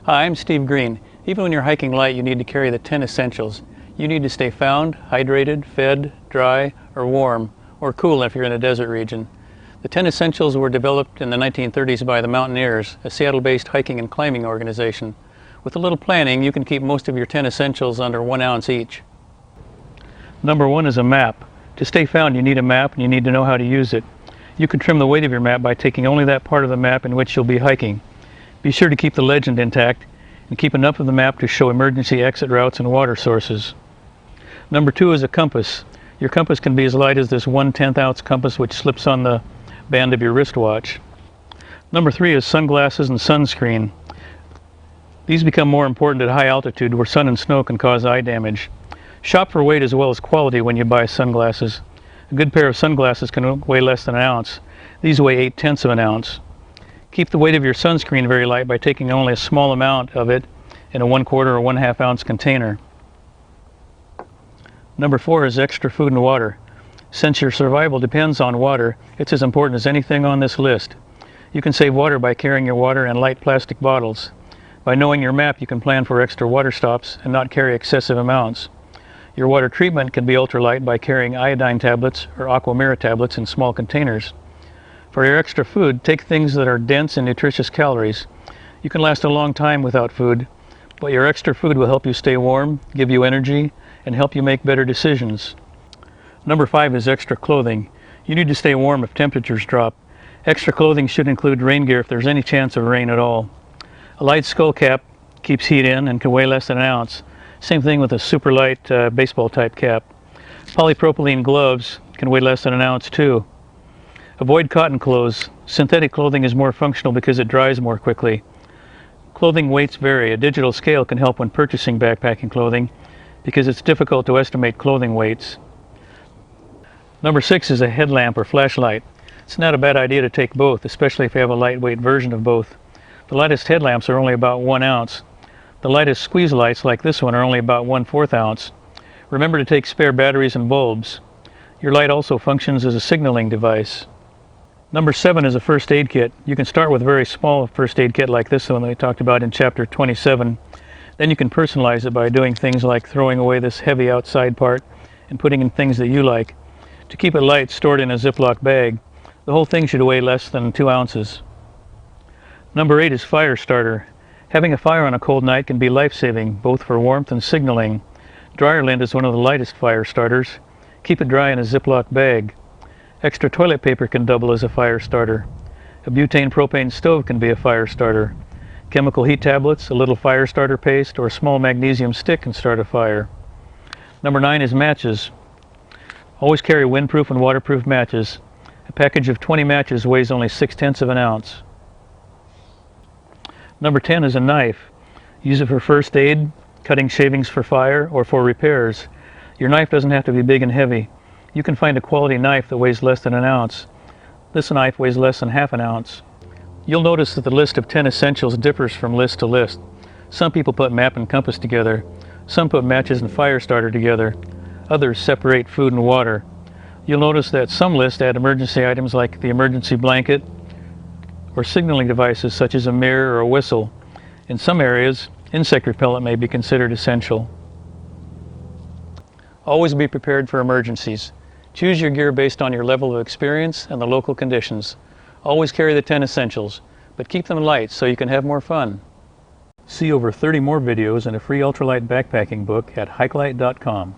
Hi, I'm Steve Green. Even when you're hiking light, you need to carry the 10 essentials. You need to stay found, hydrated, fed, dry, or warm, or cool if you're in a desert region. The 10 essentials were developed in the 1930s by the Mountaineers, a Seattle-based hiking and climbing organization. With a little planning, you can keep most of your 10 essentials under 1 ounce each. Number 1 is a map. To stay found, you need a map and you need to know how to use it. You can trim the weight of your map by taking only that part of the map in which you'll be hiking. Be sure to keep the legend intact and keep enough of the map to show emergency exit routes and water sources. Number 2 is a compass. Your compass can be as light as this 1/10 ounce compass which slips on the band of your wristwatch. Number 3 is sunglasses and sunscreen. These become more important at high altitude where sun and snow can cause eye damage. Shop for weight as well as quality when you buy sunglasses. A good pair of sunglasses can weigh less than an ounce. These weigh 8/10 of an ounce. Keep the weight of your sunscreen very light by taking only a small amount of it in a 1/4 or 1/2 ounce container. Number 4 is extra food and water. Since your survival depends on water, it's as important as anything on this list. You can save water by carrying your water in light plastic bottles. By knowing your map, you can plan for extra water stops and not carry excessive amounts. Your water treatment can be ultralight by carrying iodine tablets or aquamira tablets in small containers. For your extra food, take things that are dense in nutritious calories. You can last a long time without food, but your extra food will help you stay warm, give you energy, and help you make better decisions. Number 5 is extra clothing. You need to stay warm if temperatures drop. Extra clothing should include rain gear if there's any chance of rain at all. A light skull cap keeps heat in and can weigh less than an ounce. Same thing with a super light baseball type cap. Polypropylene gloves can weigh less than an ounce too. Avoid cotton clothes. Synthetic clothing is more functional because it dries more quickly. Clothing weights vary. A digital scale can help when purchasing backpacking clothing because it's difficult to estimate clothing weights. Number 6 is a headlamp or flashlight. It's not a bad idea to take both, especially if you have a lightweight version of both. The lightest headlamps are only about 1 ounce. The lightest squeeze lights like this one are only about 1/4 ounce. Remember to take spare batteries and bulbs. Your light also functions as a signaling device. Number 7 is a first aid kit. You can start with a very small first aid kit like this one that I talked about in chapter 27. Then you can personalize it by doing things like throwing away this heavy outside part and putting in things that you like. To keep it light, store it in a Ziploc bag. The whole thing should weigh less than 2 ounces. Number 8 is fire starter. Having a fire on a cold night can be life-saving, both for warmth and signaling. Dryer lint is one of the lightest fire starters. Keep it dry in a Ziploc bag. Extra toilet paper can double as a fire starter. A butane propane stove can be a fire starter. Chemical heat tablets, a little fire starter paste, or a small magnesium stick can start a fire. Number 9 is matches. Always carry windproof and waterproof matches. A package of 20 matches weighs only 6/10 of an ounce. Number 10 is a knife. Use it for first aid, cutting shavings for fire, or for repairs. Your knife doesn't have to be big and heavy. You can find a quality knife that weighs less than an ounce. This knife weighs less than 1/2 ounce. You'll notice that the list of 10 essentials differs from list to list. Some people put map and compass together. Some put matches and fire starter together. Others separate food and water. You'll notice that some lists add emergency items like the emergency blanket or signaling devices such as a mirror or a whistle. In some areas, insect repellent may be considered essential. Always be prepared for emergencies. Choose your gear based on your level of experience and the local conditions. Always carry the 10 essentials, but keep them light so you can have more fun. See over 30 more videos and a free ultralight backpacking book at hikelight.com.